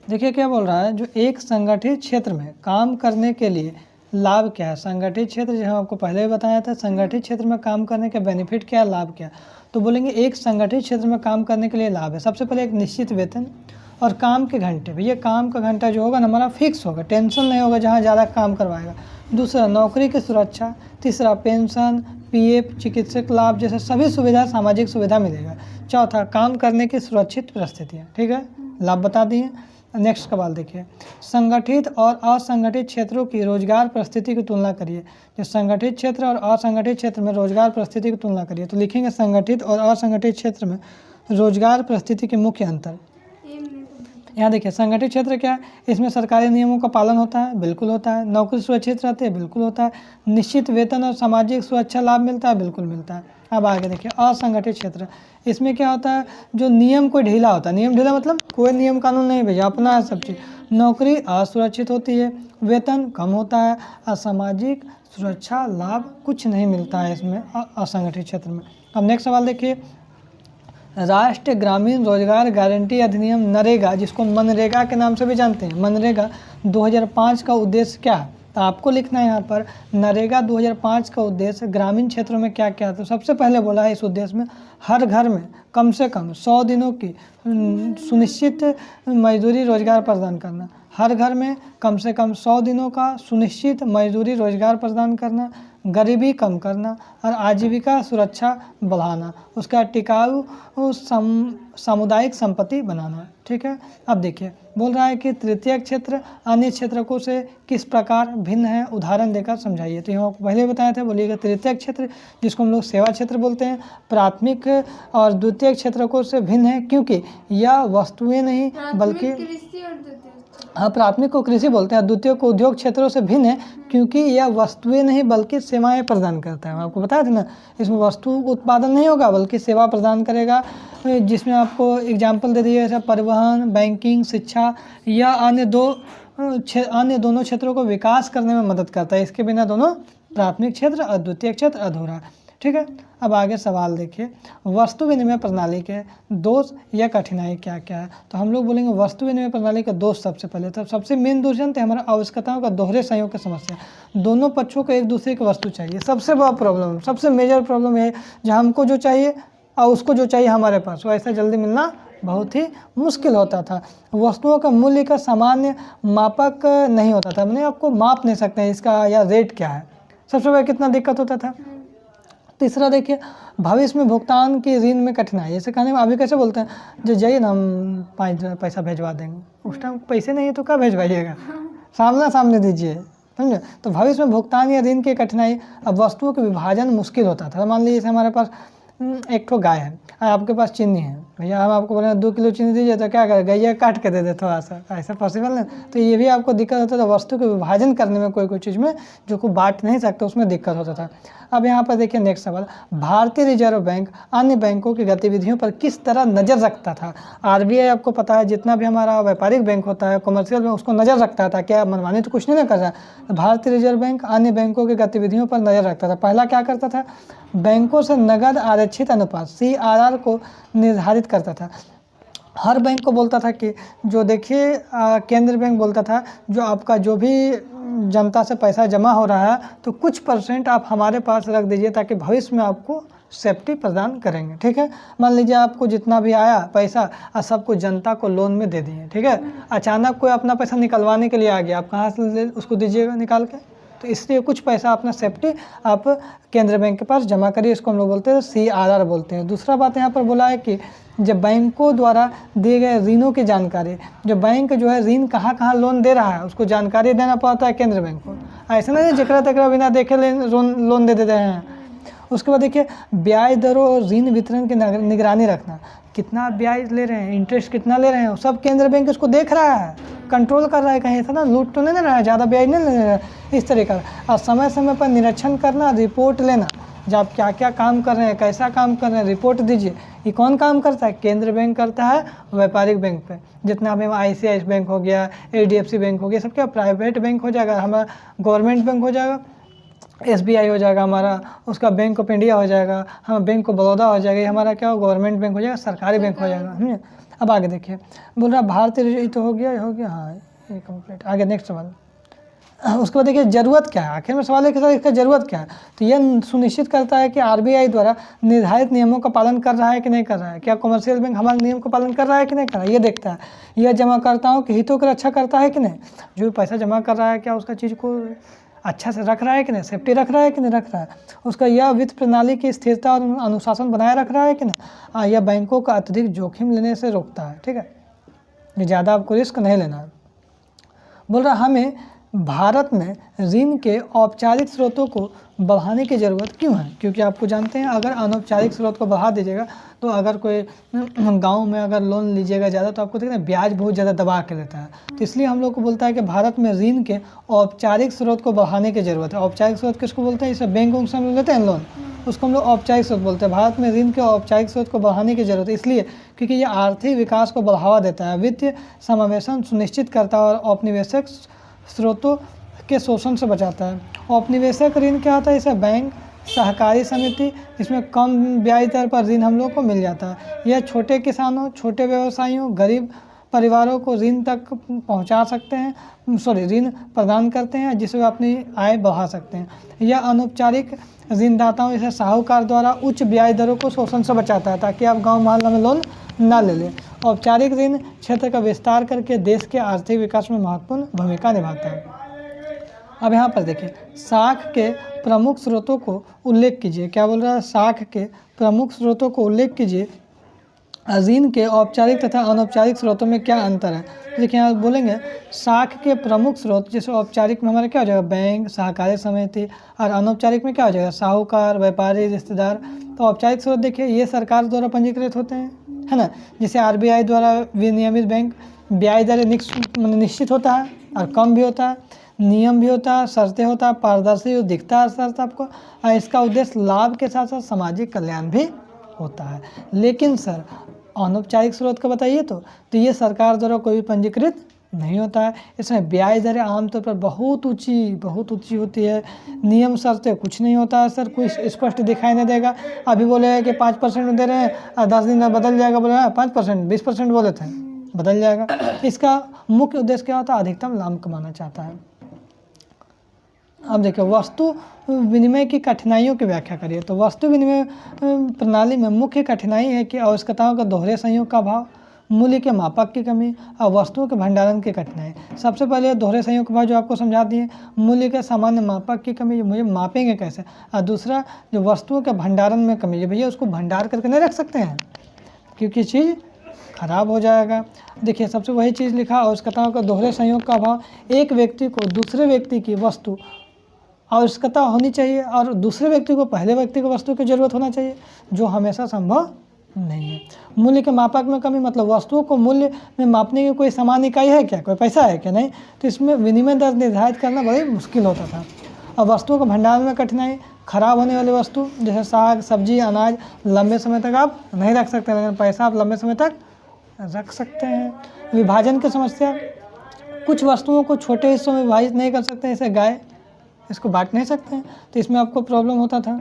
देखिए क्या बोल रहा है, जो एक संगठित क्षेत्र में काम करने के लिए लाभ क्या है। संगठित क्षेत्र जो हम आपको पहले भी बताया था, संगठित क्षेत्र में काम करने के बेनिफिट क्या है, लाभ क्या है। तो बोलेंगे एक संगठित क्षेत्र में काम करने के लिए लाभ है, सबसे पहले एक निश्चित वेतन और काम के घंटे। भैया काम का घंटा जो होगा ना हमारा फिक्स होगा, टेंशन नहीं होगा जहाँ ज़्यादा काम करवाएगा। दूसरा नौकरी की सुरक्षा। तीसरा पेंशन, पीएफ, चिकित्सक लाभ जैसे सभी सुविधा, सामाजिक सुविधा मिलेगा। चौथा काम करने की सुरक्षित परिस्थितियाँ। ठीक है, लाभ बता दिए। नेक्स्ट सवाल देखिए, संगठित और असंगठित क्षेत्रों की रोजगार परिस्थिति की तुलना करिए। जो संगठित क्षेत्र और असंगठित क्षेत्र में रोजगार परिस्थिति की तुलना करिए। तो लिखेंगे संगठित और असंगठित क्षेत्र में रोजगार परिस्थिति के मुख्य अंतर। यहाँ देखिए संगठित क्षेत्र क्या है, इसमें सरकारी नियमों का पालन होता है, बिल्कुल होता है। नौकरी सुरक्षित रहती है, बिल्कुल होता है। निश्चित वेतन और सामाजिक सुरक्षा लाभ मिलता है, बिल्कुल मिलता है। अब आगे देखिए असंगठित क्षेत्र, इसमें क्या होता है, जो नियम कोई ढीला होता है। नियम ढीला मतलब कोई नियम कानून नहीं भेजा, अपना है सब चीज़। नौकरी असुरक्षित होती है, वेतन कम होता है, असामाजिक सुरक्षा लाभ कुछ नहीं मिलता है इसमें असंगठित क्षेत्र में। अब नेक्स्ट सवाल देखिए, राष्ट्रीय ग्रामीण रोजगार गारंटी अधिनियम नरेगा, जिसको मनरेगा के नाम से भी जानते हैं, मनरेगा 2005 का उद्देश्य क्या है। तो आपको लिखना है यहाँ पर नरेगा 2005 का उद्देश्य ग्रामीण क्षेत्रों में क्या क्या है। तो सबसे पहले बोला है इस उद्देश्य में हर घर में कम से कम 100 दिनों की सुनिश्चित मजदूरी रोजगार प्रदान करना। हर घर में कम से कम 100 दिनों का सुनिश्चित मजदूरी रोजगार प्रदान करना, गरीबी कम करना और आजीविका सुरक्षा बढ़ाना, उसका टिकाऊ सामुदायिक संपत्ति बनाना। ठीक है, अब देखिए बोल रहा है कि तृतीय क्षेत्र अन्य क्षेत्रकों से किस प्रकार भिन्न है, उदाहरण देकर समझाइए। तो यहाँ पहले बताया था, बोलिएगा तृतीय क्षेत्र जिसको हम लोग सेवा क्षेत्र बोलते हैं, प्राथमिक और द्वितीय क्षेत्रकों से भिन्न है क्योंकि यह वस्तुएं नहीं बल्कि प्राथमिक को कृषि बोलते हैं, द्वितीय को उद्योग क्षेत्रों से भिन्न है क्योंकि यह वस्तुएं नहीं बल्कि सेवाएं प्रदान करता है। आपको बताया था ना, इसमें वस्तु उत्पादन नहीं होगा बल्कि सेवा प्रदान करेगा, जिसमें आपको एग्जाम्पल दे दिए जैसे परिवहन, बैंकिंग, शिक्षा या अन्य दोनों क्षेत्रों को विकास करने में मदद करता है। इसके बिना दोनों प्राथमिक क्षेत्र और द्वितीय क्षेत्र अधूरा है। ठीक है, अब आगे सवाल देखिए, वस्तु विनिमय प्रणाली के दोष या कठिनाई क्या क्या है। तो हम लोग बोलेंगे वस्तु विनिमय प्रणाली का दोष सबसे पहले, तो सबसे मेन दोष जानते हैं हमारा आवश्यकताओं का दोहरे सहयोग की समस्या। दोनों पक्षों को एक दूसरे की वस्तु चाहिए, सबसे बड़ा प्रॉब्लम, सबसे मेजर प्रॉब्लम है जहाँ हमको जो चाहिए और उसको जो चाहिए हमारे पास, वो ऐसा जल्दी मिलना बहुत ही मुश्किल होता था। वस्तुओं का मूल्य का सामान्य मापक नहीं होता था, मैंने आपको माप नहीं सकते हैं इसका या रेट क्या है, सबसे बड़ा कितना दिक्कत होता था। तीसरा देखिए भविष्य में भुगतान की ऋण में कठिनाई, जैसे कहने में अभी कैसे बोलते हैं जो जाइए ना हम 5 पैसा भेजवा देंगे, उस टाइम पैसे नहीं है तो क्या भेजवाइएगा, सामने दीजिए, समझे। तो भविष्य में भुगतान या ऋण की कठिनाई, अब वस्तुओं के विभाजन मुश्किल होता था। मान लीजिए हमारे पास एक ठो गाय है, आपके पास चीनी है, भैया हम आपको बोले 2 किलो चीनी दीजिए, तो क्या करें, गैया काट के दे दे थोड़ा सा, ऐसा पॉसिबल नहीं। तो ये भी आपको दिक्कत होता था, वस्तु के विभाजन करने में कोई चीज़ में जो को बांट नहीं सकते उसमें दिक्कत होता था। अब यहाँ पर देखिए नेक्स्ट सवाल, भारतीय रिजर्व बैंक अन्य बैंकों की गतिविधियों पर किस तरह नज़र रखता था। आरबीआई आपको पता है जितना भी हमारा व्यापारिक बैंक होता है, कमर्शियल बैंक, उसको नज़र रखता था, क्या मनमानी तो कुछ नहीं कर रहा। भारतीय रिजर्व बैंक अन्य बैंकों की गतिविधियों पर नज़र रखता था। पहला क्या करता था, बैंकों से नगद आरक्षित अनुपात CRR को निर्धारित करता था। हर बैंक को बोलता था कि जो देखिए केंद्र बैंक बोलता था जो आपका जो भी जनता से पैसा जमा हो रहा है तो कुछ % आप हमारे पास रख दीजिए ताकि भविष्य में आपको सेफ्टी प्रदान करेंगे। ठीक है, मान लीजिए आपको जितना भी आया पैसा और सबको जनता को लोन में दे दिए। ठीक है, अचानक कोई अपना पैसा निकलवाने के लिए आ गया, आप कहाँ से उसको दीजिएगा निकाल के, तो इसलिए कुछ पैसा अपना सेफ्टी आप केंद्र बैंक के पास जमा करिए, इसको हम लोग बोलते हैं CRR बोलते हैं। दूसरा बात यहाँ पर बोला है कि जब बैंकों द्वारा दिए गए ऋणों की जानकारी, जो बैंक जो है ऋण कहाँ लोन दे रहा है उसको जानकारी देना पड़ता है केंद्र बैंक को, ऐसा नहीं जकरा तकरा बिना देखे लोन दे देते हैं। उसके बाद देखिए ब्याज दरों और ऋण वितरण की निगरानी रखना, कितना ब्याज ले रहे हैं, इंटरेस्ट कितना ले रहे हैं, सब केंद्र बैंक इसको देख रहा है, कंट्रोल कर रहा है, कहीं ऐसा ना लूट तो नहीं ले रहा है, ज़्यादा ब्याज नहीं ले रहा है, इस तरीका। और समय समय पर निरीक्षण करना, रिपोर्ट लेना, जब आप क्या क्या काम कर रहे हैं, कैसा काम कर रहे हैं, रिपोर्ट दीजिए। ये कौन काम करता है, केंद्र बैंक करता है व्यापारिक बैंक पे। जितना भी ICICI बैंक हो गया, HDFC बैंक हो गया, सब क्या प्राइवेट बैंक हो जाएगा, हमारा गवर्नमेंट बैंक हो जाएगा, SBI हो जाएगा हमारा, उसका बैंक ऑफ इंडिया हो जाएगा, हम बैंक ऑफ बड़ौदा हो जाएगा, हमारा क्या हो गवर्नमेंट बैंक हो जाएगा, सरकारी बैंक हो जाएगा। अब आगे देखिए, बोल रहा भारतीय रिजर्व, ये तो हो गया, हाँ ये कंप्लीट। आगे नेक्स्ट सवाल, उसके बाद देखिए ज़रूरत क्या है, आखिर में सवाल है कि सर इसका ज़रूरत क्या है। तो यह सुनिश्चित करता है कि आरबीआई द्वारा निर्धारित नियमों का पालन कर रहा है कि नहीं कर रहा है, क्या कमर्शियल बैंक हमारे नियम का पालन कर रहा है कि नहीं कर रहा है, ये देखता है। यह जमाकर्ताओं के हितों की रक्षा करता है कि नहीं, जो भी पैसा जमा कर रहा है क्या उसका चीज़ को अच्छा से रख रहा है कि नहीं, सेफ्टी रख रहा है कि नहीं रख रहा है, उसका यह वित्त प्रणाली की स्थिरता और अनुशासन बनाए रख रहा है कि नहीं, यह बैंकों का अतिरिक्त जोखिम लेने से रोकता है। ठीक है, ये ज़्यादा आपको रिस्क नहीं लेना है। बोल रहा हमें भारत में ऋण के औपचारिक स्रोतों को बढ़ाने की ज़रूरत क्यों है, क्योंकि आपको जानते हैं अगर अनौपचारिक स्रोत को बढ़ा दीजिएगा तो अगर कोई गांव में अगर लोन लीजिएगा ज़्यादा तो आपको देखना ब्याज बहुत ज़्यादा दबा के लेता है। तो इसलिए हम लोग को बोलता है कि भारत में ऋण के औपचारिक स्रोत को बढ़ाने की ज़रूरत है। औपचारिक स्रोत किसको बोलते हैं, इसे बैंक से हम लोग लेते हैं लोन, उसको हम लोग औपचारिक स्रोत बोलते हैं। भारत में ऋण के औपचारिक स्रोत को बढ़ाने की जरूरत है इसलिए क्योंकि ये आर्थिक विकास को बढ़ावा देता है, वित्तीय समावेशन सुनिश्चित करता है और औपनिवेशिक स्रोतों के शोषण से बचाता है। औपनिवेशिक ऋण क्या होता है, इसे बैंक, सहकारी समिति, इसमें कम ब्याज दर पर ऋण हम लोग को मिल जाता है। यह छोटे किसानों, छोटे व्यवसायियों, गरीब परिवारों को ऋण तक पहुंचा सकते हैं, ऋण प्रदान करते हैं जिससे वे अपनी आय बढ़ा सकते हैं। यह अनौपचारिक ऋणदाताओं जैसे साहूकार द्वारा उच्च ब्याज दरों को शोषण से बचाता है ताकि आप गांव मोहल्ला में लोन ना ले लें। औपचारिक ऋण क्षेत्र का विस्तार करके देश के आर्थिक विकास में महत्वपूर्ण भूमिका निभाता है। अब यहाँ पर देखिए, साख के प्रमुख स्रोतों को उल्लेख कीजिए। क्या बोल रहा है, साख के प्रमुख स्रोतों को उल्लेख कीजिए। ऋण के औपचारिक तथा अनौपचारिक स्रोतों में क्या अंतर है। देखिए यहाँ बोलेंगे साख के प्रमुख स्रोत, जैसे औपचारिक में हमारा क्या हो जाएगा बैंक, सहकारी समिति, और अनौपचारिक में क्या हो जाएगा साहूकार, व्यापारी, रिश्तेदार। तो औपचारिक स्रोत देखिए ये सरकार द्वारा पंजीकृत होते हैं, है ना, जैसे आरबीआई द्वारा विनियमित बैंक। ब्याज दर निश्चित होता है और कम भी होता है, नियम भी होता है, शर्तें होता है, पारदर्शी दिखता है शर्त आपको, और इसका उद्देश्य लाभ के साथ साथ सामाजिक कल्याण भी होता है। लेकिन सर अनौपचारिक स्रोत का बताइए तो ये सरकार द्वारा कोई भी पंजीकृत नहीं होता है। इसमें ब्याज दरें आमतौर पर बहुत ऊंची होती है, नियम शर्तें कुछ नहीं होता है सर, कोई स्पष्ट दिखाई नहीं देगा। अभी बोले कि 5% दे रहे हैं और 10 दिन में बदल जाएगा, बोले 5%, 20% बोले थे, बदल जाएगा। इसका मुख्य उद्देश्य क्या होता है, अधिकतम लाभ कमाना चाहता है। अब देखिए वस्तु विनिमय की कठिनाइयों की व्याख्या करिए। तो वस्तु विनिमय प्रणाली में मुख्य कठिनाई है कि आवश्यकताओं का दोहरे संयोग का अभाव, मूल्य के मापक की कमी और वस्तुओं के भंडारण की कठिनाई। सबसे पहले दोहरे संयोग के भाव जो आपको समझा दिए, मूल्य के सामान्य मापक की कमी, मुझे मापेंगे कैसे, और दूसरा जो वस्तुओं के भंडारण में कमी, भैया उसको भंडार करके नहीं रख सकते हैं क्योंकि चीज़ खराब हो जाएगा। देखिए सबसे वही चीज़ लिखा, आवश्यकताओं का दोहरे संयोग का अभाव, एक व्यक्ति को दूसरे व्यक्ति की वस्तु आवश्यकता होनी चाहिए और दूसरे व्यक्ति को पहले व्यक्ति को वस्तु की ज़रूरत होना चाहिए, जो हमेशा संभव नहीं है। मूल्य के मापक में कमी, मतलब वस्तुओं को मूल्य में मापने की कोई समान इकाई है क्या, कोई पैसा है क्या, नहीं, तो इसमें विनिमय दर निर्धारित करना बड़ी मुश्किल होता था। और वस्तुओं को भंडारण में कठिनाई, खराब होने वाली वस्तु जैसे साग, सब्जी, अनाज लंबे समय तक आप नहीं रख सकते, लेकिन पैसा आप लंबे समय तक रख सकते हैं। विभाजन की समस्या, कुछ वस्तुओं को छोटे हिस्सों में विभाजित नहीं कर सकते, जैसे गाय, इसको बांट नहीं सकते हैं, तो इसमें आपको प्रॉब्लम होता था।